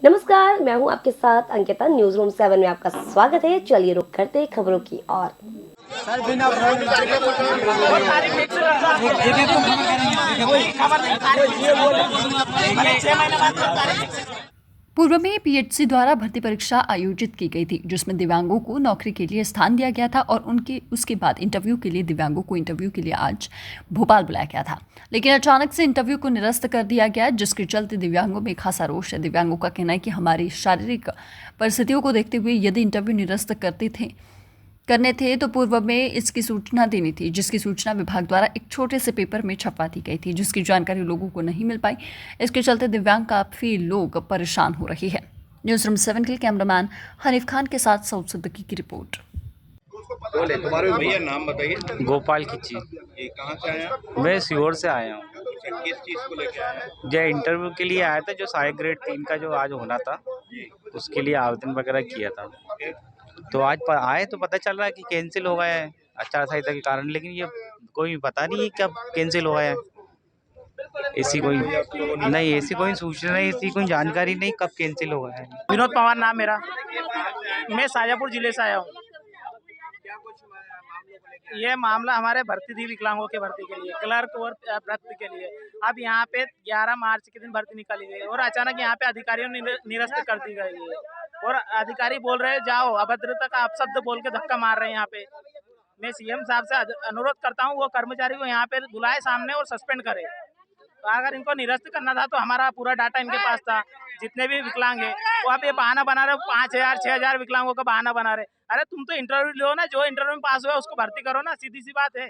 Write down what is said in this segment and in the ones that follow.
नमस्कार, मैं हूं आपके साथ अंकिता। न्यूज रूम 7 में आपका स्वागत है। चलिए रुक करते हैं खबरों की ओर। पूर्व में पीएचसी द्वारा भर्ती परीक्षा आयोजित की गई थी, जिसमें दिव्यांगों को नौकरी के लिए स्थान दिया गया था और उसके बाद इंटरव्यू के लिए दिव्यांगों को इंटरव्यू के लिए आज भोपाल बुलाया गया था। लेकिन अचानक से इंटरव्यू को निरस्त कर दिया गया, जिसके चलते दिव्यांगों में खासा रोष है। दिव्यांगों का कहना है कि हमारी शारीरिक परिस्थितियों को देखते हुए यदि इंटरव्यू निरस्त करने थे तो पूर्व में इसकी सूचना देनी थी, जिसकी सूचना विभाग द्वारा एक छोटे से पेपर में छपवा दी गई थी, जिसकी जानकारी लोगों को नहीं मिल पाई। इसके चलते दिव्यांग काफ़ी लोग परेशान हो रही है। न्यूज़ रूम 7 के कैमरामैन हनीफ खान के साथ सऊद सिद्दीकी की रिपोर्ट। बोले तुम्हारे भैया नाम बताइए। गोपाल खिच्ची। ये कहाँ से आए आप? मैं सीहोर से आया हूँ। अच्छा, किस चीज़ को लेके आए हैं? जो इंटरव्यू के लिए आया था, जो सहायक ग्रेड 3 का जो आज होना था, उसके लिए आवेदन वगैरह किया था। तो आज आए तो पता चल रहा है कि कैंसिल हो गया है आचार संहिता के कारण, लेकिन ये कोई पता नहीं है कब कैंसिल हो गया है। ऐसी कोई सूचना नहीं, ऐसी कोई जानकारी नहीं कब कैंसिल हो गया है। विनोद पवार नाम मेरा। मैं शाजापुर जिले से आया हूँ। ये मामला हमारे भर्ती थी विकलांगों के भर्ती के लिए, क्लर्क और भर्ती के लिए। अब यहाँ पे 11 मार्च के दिन भर्ती निकाली गई और अचानक यहाँ पे अधिकारियों ने निरस्त कर दी गई है और अधिकारी बोल रहे हैं जाओ, अभद्रता का अपशब्द बोल के धक्का मार रहे हैं यहाँ पे। मैं सीएम साहब से अनुरोध करता हूँ वो कर्मचारी को यहाँ पे बुलाए सामने और सस्पेंड करे। तो अगर इनको निरस्त करना था तो हमारा पूरा डाटा इनके पास था, जितने भी विकलांग है। वो आप ये बहाना बना रहे हो, 5,000 6,000 विकलांगों का बहाना बना रहे। अरे तुम तो इंटरव्यू लो ना, जो इंटरव्यू में पास हुआ उसको भर्ती करो ना, सीधी सी बात है।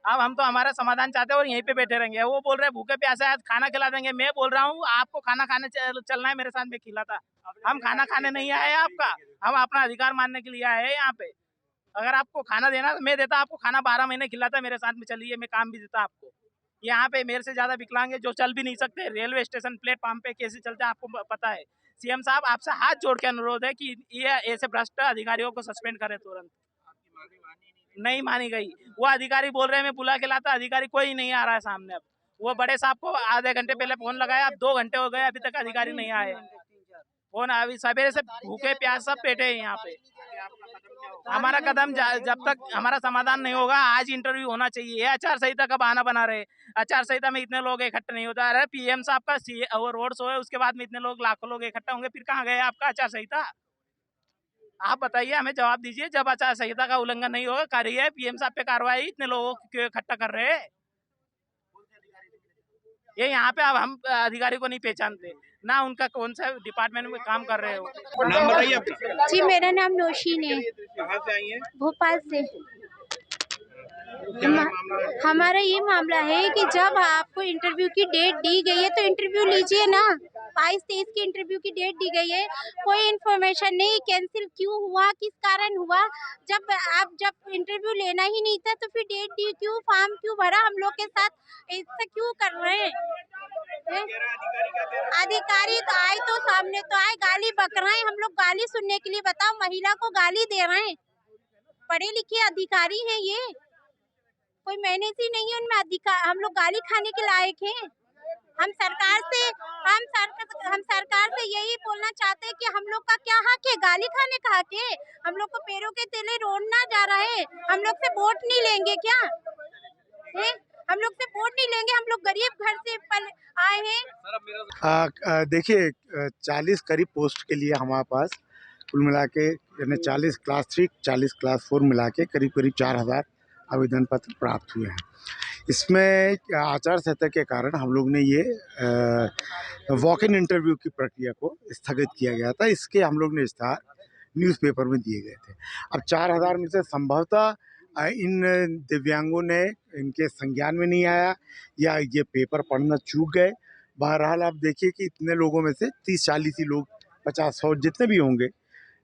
अब हम तो हमारा समाधान चाहते हैं और यहीं पे बैठे रहेंगे। वो बोल रहे हैं भूखे प्यासे आज खाना खिला देंगे। मैं बोल रहा हूँ आपको खाना खाने चलना है मेरे साथ में खिलाता। हम खाना खाने नहीं आए आपका, हम अपना अधिकार मानने के लिए आए हैं यहाँ पे। अगर आपको खाना देना तो मैं देता आपको खाना, 12 महीने खिलाता मेरे साथ में, चलिए मैं काम भी देता आपको। यहाँ पे मेरे से ज्यादा विकलांग है जो चल भी नहीं सकते। रेलवे स्टेशन प्लेटफॉर्म पे कैसे चलते हैं आपको पता है। सीएम साहब आपसे हाथ जोड़ के अनुरोध है कि ये ऐसे भ्रष्ट अधिकारियों को सस्पेंड करें तुरंत। नहीं मानी गई। वो अधिकारी बोल रहे हैं मैं बुला के लाता, अधिकारी कोई नहीं आ रहा है सामने। अब वो बड़े साहब को आधे घंटे पहले फोन लगाया, अब 2 घंटे हो गए अभी तक अधिकारी नहीं आए। फोन अभी सवेरे से भूखे प्यास सब बैठे हैं यहाँ पे। हमारा कदम जब तक हमारा समाधान नहीं होगा, आज इंटरव्यू होना चाहिए। आचार संहिता का बहाना बना रहे। आचार संहिता में इतने लोग इकट्ठे नहीं होता। अरे पीएम साहब का वो रोड शो है, उसके बाद में इतने लोग, लाखों लोग इकट्ठा होंगे, फिर कहाँ गए आपका आचार संहिता? आप बताइए, हमें जवाब दीजिए। जब आचार संहिता का उल्लंघन नहीं होगा, करिए पीएम साहब पे कार्रवाई। इतने लोगों को क्यों इकट्ठा कर रहे हैं? ये यहाँ पे अब हम अधिकारी को नहीं पहचानते ना, उनका कौन सा डिपार्टमेंट में काम कर रहे हो। नाम बताइए अपना। जी, मेरा नाम नौशीन है। कहाँ से आई हैं? भोपाल से। क्या मामला है? हमारा ये मामला है कि जब आपको इंटरव्यू की डेट दी गई है तो इंटरव्यू लीजिए ना। 22-23 की इंटरव्यू की डेट दी गई है, कोई इन्फॉर्मेशन नहीं। कैंसिल क्यों हुआ, किस कारण हुआ? जब इंटरव्यू लेना ही नहीं था तो फिर डेट दी क्यों, फॉर्म क्यों भरा? हम लोग के साथ ऐसा क्यों कर रहे हैं? अधिकारी तो आए, तो सामने तो आए, गाली बक रहे हैं। हम लोग गाली सुनने के लिए, बताओ, महिला को गाली दे रहे हैं। पढ़े लिखे अधिकारी हैं ये, कोई मैनेज ही नहीं है उनमें। अधिकार, हम लोग गाली खाने के लायक हैं। हम सरकार से यही बोलना चाहते हैं कि हम लोग का क्या हक है, गाली खाने का हक है? हम लोग को पैरों के तले रोना जा रहा है। हम लोग से वोट नहीं लेंगे क्या है? हम लोग से वोट नहीं लेंगे। हम लोग गरीब घर से आए हैं। देखिए, 40 करीब पोस्ट के लिए हमारे पास कुल मिला के, यानी 40 क्लास 3 40 क्लास 4 मिला के करीब 4,000 आवेदन पत्र प्राप्त हुए हैं। इसमें आचार संहिता के कारण हम लोग ने ये वॉक इन इंटरव्यू की प्रक्रिया को स्थगित किया गया था। इसके हम लोग ने इश्तेहार न्यूज़पेपर में दिए गए थे। अब 4,000 में से संभवतः इन दिव्यांगों ने, इनके संज्ञान में नहीं आया या ये पेपर पढ़ना चूक गए। बहरहाल आप देखिए कि इतने लोगों में से 30-40 ही लोग, 50-100 जितने भी होंगे,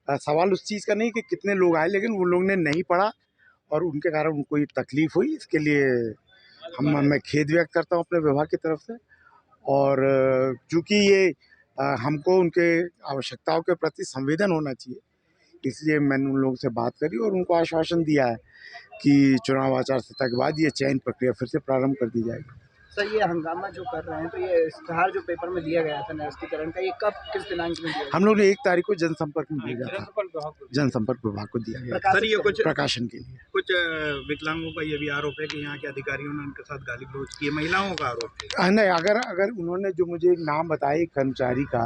सवाल उस चीज़ का नहीं कि कितने लोग आए, लेकिन वो लोग ने नहीं पढ़ा और उनके कारण उनको ये तकलीफ हुई। इसके लिए मैं खेद व्यक्त करता हूँ अपने विभाग की तरफ से। और चूँकि ये हमको उनके आवश्यकताओं के प्रति संवेदन होना चाहिए, इसलिए मैंने उन लोगों से बात करी और उनको आश्वासन दिया है कि चुनाव आचार संहिता के बाद ये चयन प्रक्रिया फिर से प्रारंभ कर दी जाएगी। सर ये हंगामा जो कर रहे हैं तो ये इश्तेहार जो पेपर में दिया गया था निरस्तीकरण का, ये कब किस दिनांक में दिया गया? हम लोग ने 1 तारीख को जनसंपर्क में भेजा था, जनसंपर्क विभाग को दिया गया सर ये कुछ प्रकाशन के लिए। कुछ विकलांगों का ये भी आरोप है कि यहाँ के अधिकारियों ने उनके साथ गाली गलौज की है, महिलाओं का आरोप है। नहीं, अगर उन्होंने जो मुझे एक नाम बताया एक कर्मचारी का,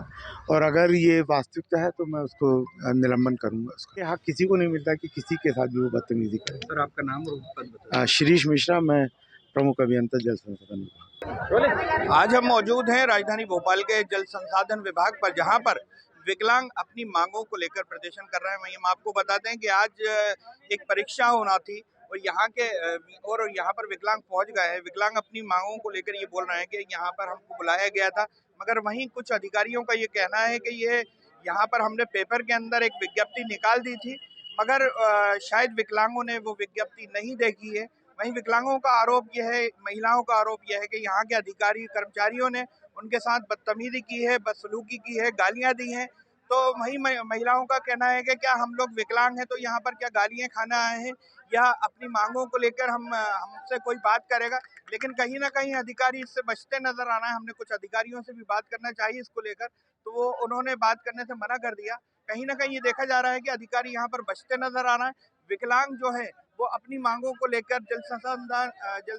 और अगर ये वास्तविकता है तो मैं उसको निलंबन करूंगा। उसका हक किसी को नहीं मिलता कि किसी के साथ भी वो बदतमीजी करे। सर आपका नाम और पद बताइए। शिरीष मिश्रा, मैं प्रमुख अभियंता जल संसाधन विभाग। आज हम मौजूद हैं राजधानी भोपाल के जल संसाधन विभाग पर, जहां पर विकलांग अपनी मांगों को लेकर प्रदर्शन कर रहे हैं। वहीं हम आपको बताते हैं कि आज एक परीक्षा होना थी और यहाँ पर विकलांग पहुंच गए हैं। विकलांग अपनी मांगों को लेकर ये बोल रहे हैं कि यहाँ पर हमको बुलाया गया था, मगर वहीं कुछ अधिकारियों का ये कहना है कि ये यहाँ पर हमने पेपर के अंदर एक विज्ञप्ति निकाल दी थी, मगर शायद विकलांगों ने वो विज्ञप्ति नहीं देखी है। वहीं विकलांगों का आरोप यह है, महिलाओं का आरोप यह है कि यहाँ के अधिकारी कर्मचारियों ने उनके साथ बदतमीजी की है, बदसलूकी की है, गालियां दी हैं। तो वहीं महिलाओं का कहना है कि क्या हम लोग विकलांग हैं तो यहाँ पर क्या गालियां खाने आए हैं, या अपनी मांगों को लेकर हमसे कोई बात करेगा। लेकिन कहीं ना कहीं अधिकारी इससे बचते नजर आ रहे हैं। हमने कुछ अधिकारियों से भी बात करना चाहिए इसको लेकर, तो उन्होंने बात करने से मना कर दिया। कहीं ना कहीं ये देखा जा रहा है कि अधिकारी यहाँ पर बचते नजर आ रहे हैं। विकलांग जो है वो अपनी मांगों को लेकर जल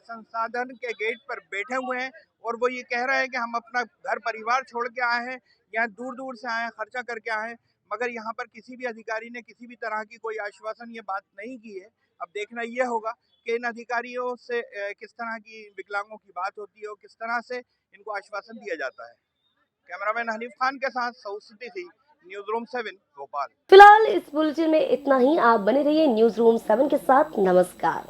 संसाधन के गेट पर बैठे हुए हैं और वो ये कह रहे हैं कि हम अपना घर परिवार छोड़ के आए हैं, यहाँ दूर दूर से आए हैं, खर्चा करके आए हैं, मगर यहाँ पर किसी भी अधिकारी ने किसी भी तरह की कोई आश्वासन ये बात नहीं की है। अब देखना ये होगा कि इन अधिकारियों से किस तरह की विकलांगों की बात होती है और किस तरह से इनको आश्वासन दिया जाता है। कैमरामैन हनीफ खान के साथ सऊद थी, न्यूज रूम 7 भोपाल। फिलहाल इस बुलेटिन में इतना ही। आप बने रहिए न्यूज रूम 7 के साथ। नमस्कार।